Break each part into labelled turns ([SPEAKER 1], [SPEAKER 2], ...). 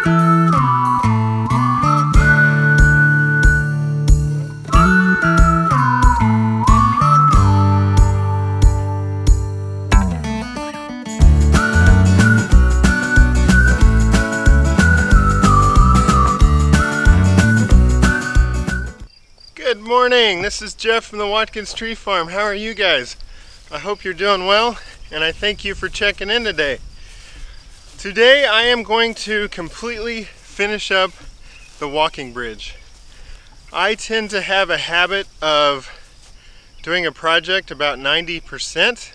[SPEAKER 1] Good morning, this is Jeff from the Watkins Tree Farm. How are you guys? I hope you're doing well, and I thank you for checking in today. Today I am going to completely finish up the walking bridge. I tend to have a habit of doing a project about 90%.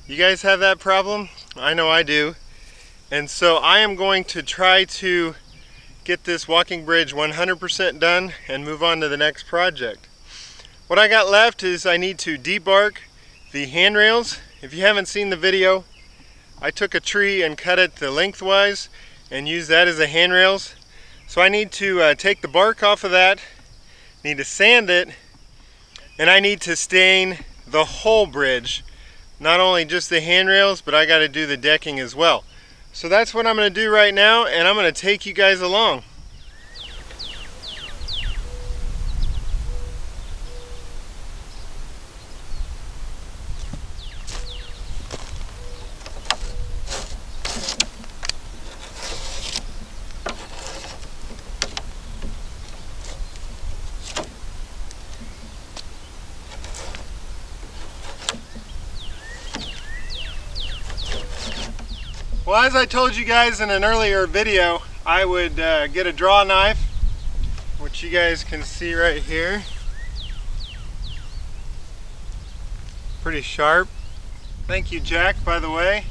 [SPEAKER 1] You guys have that problem? I know I do. And so I am going to try to get this walking bridge 100% done and move on to the next project. What I got left is I need to debark the handrails. If you haven't seen the video, I took a tree and cut it to lengthwise and used that as the handrails. So I need to take the bark off of that, need to sand it, and I need to stain the whole bridge. Not only just the handrails, but I got to do the decking as well. So that's what I'm going to do right now, and I'm going to take you guys along. Well, as I told you guys in an earlier video, I would get a draw knife, which you guys can see right here. Pretty sharp. Thank you, Jack, by the way.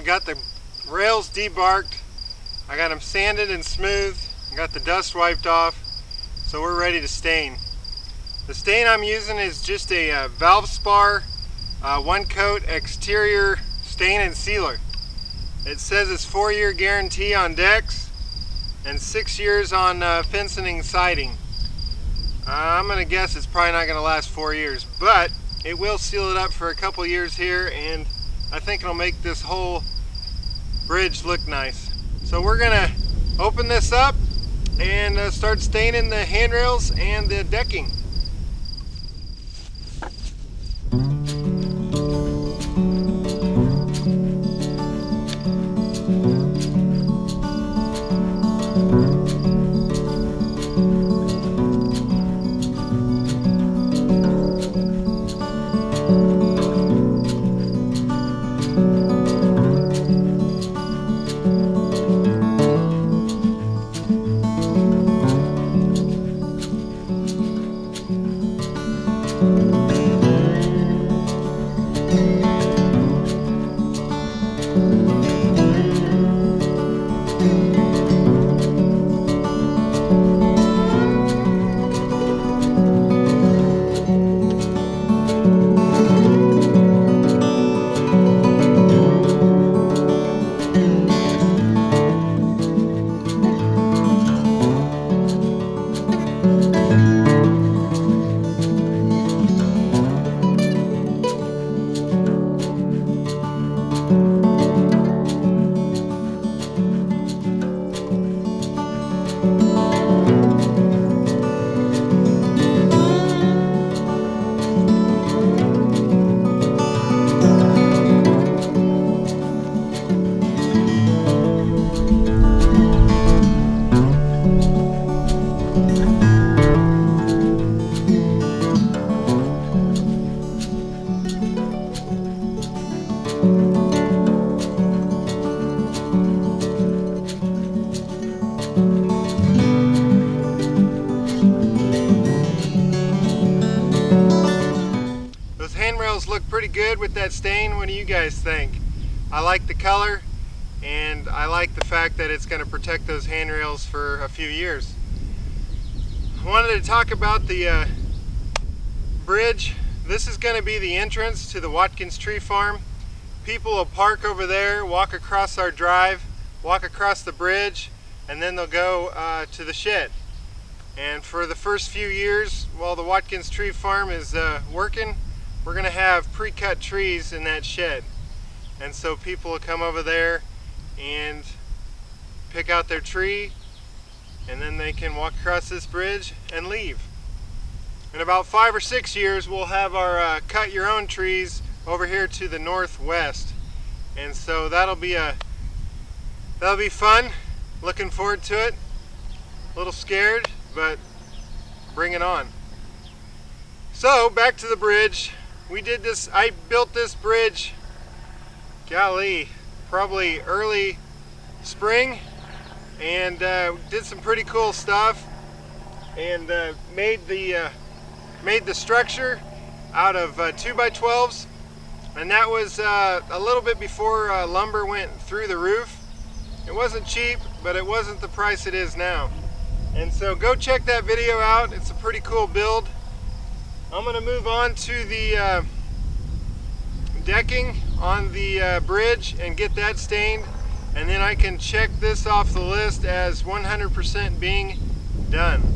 [SPEAKER 1] Got the rails debarked, I got them sanded and smooth, I got the dust wiped off, so we're ready to stain. The stain I'm using is just a Valspar one coat exterior stain and sealer. It says it's 4-year guarantee on decks and 6 years on fencing and siding. I'm gonna guess it's probably not gonna last 4 years, but it will seal it up for a couple years here, and I think it'll make this whole bridge look nice. So we're gonna open this up and start staining the handrails and the decking. handrails look pretty good with that stain. What do you guys think? I like the color, and I like the fact that it's going to protect those handrails for a few years. I wanted to talk about the bridge. This is going to be the entrance to the Watkins tree farm. People will park over there, walk across our drive, walk across the bridge, and then they'll go to the shed. And for the first few years while the Watkins tree farm is working, we're going to have pre-cut trees in that shed. And so people will come over there and pick out their tree, and then they can walk across this bridge and leave. In about 5 or 6 years, we'll have our cut your own trees over here to the northwest. And so that'll be fun. Looking forward to it. A little scared, but bring it on. So back to the bridge. I built this bridge, golly, probably early spring, and did some pretty cool stuff, and made the structure out of 2x12s, and that was a little bit before lumber went through the roof. It wasn't cheap, but it wasn't the price it is now. And so go check that video out. It's a pretty cool build. I'm going to move on to the decking on the bridge and get that stained, and then I can check this off the list as 100% being done.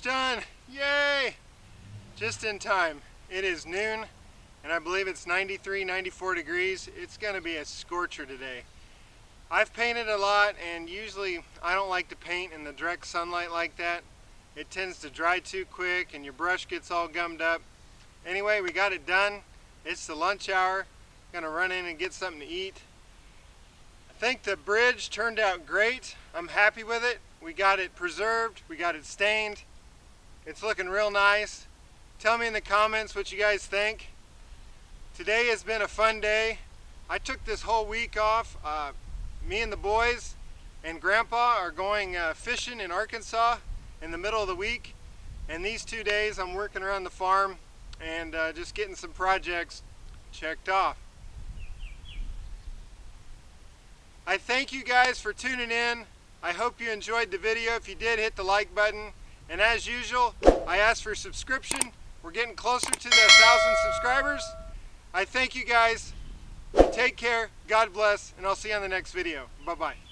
[SPEAKER 1] Done. Yay! Just in time. It is noon, and I believe it's 93, 94 degrees. It's going to be a scorcher today. I've painted a lot, and usually I don't like to paint in the direct sunlight like that. It tends to dry too quick, and your brush gets all gummed up. Anyway, we got it done. It's the lunch hour. Gonna run in and get something to eat. I think the bridge turned out great. I'm happy with it. We got it preserved. We got it stained. It's looking real nice. Tell me in the comments what you guys think. Today has been a fun day. I took this whole week off. Me and the boys and Grandpa are going fishing in Arkansas in the middle of the week. And these 2 days I'm working around the farm and just getting some projects checked off. I thank you guys for tuning in. I hope you enjoyed the video. If you did, hit the like button. And as usual, I ask for subscription. We're getting closer to the 1,000 subscribers. I thank you guys. Take care. God bless. And I'll see you on the next video. Bye-bye.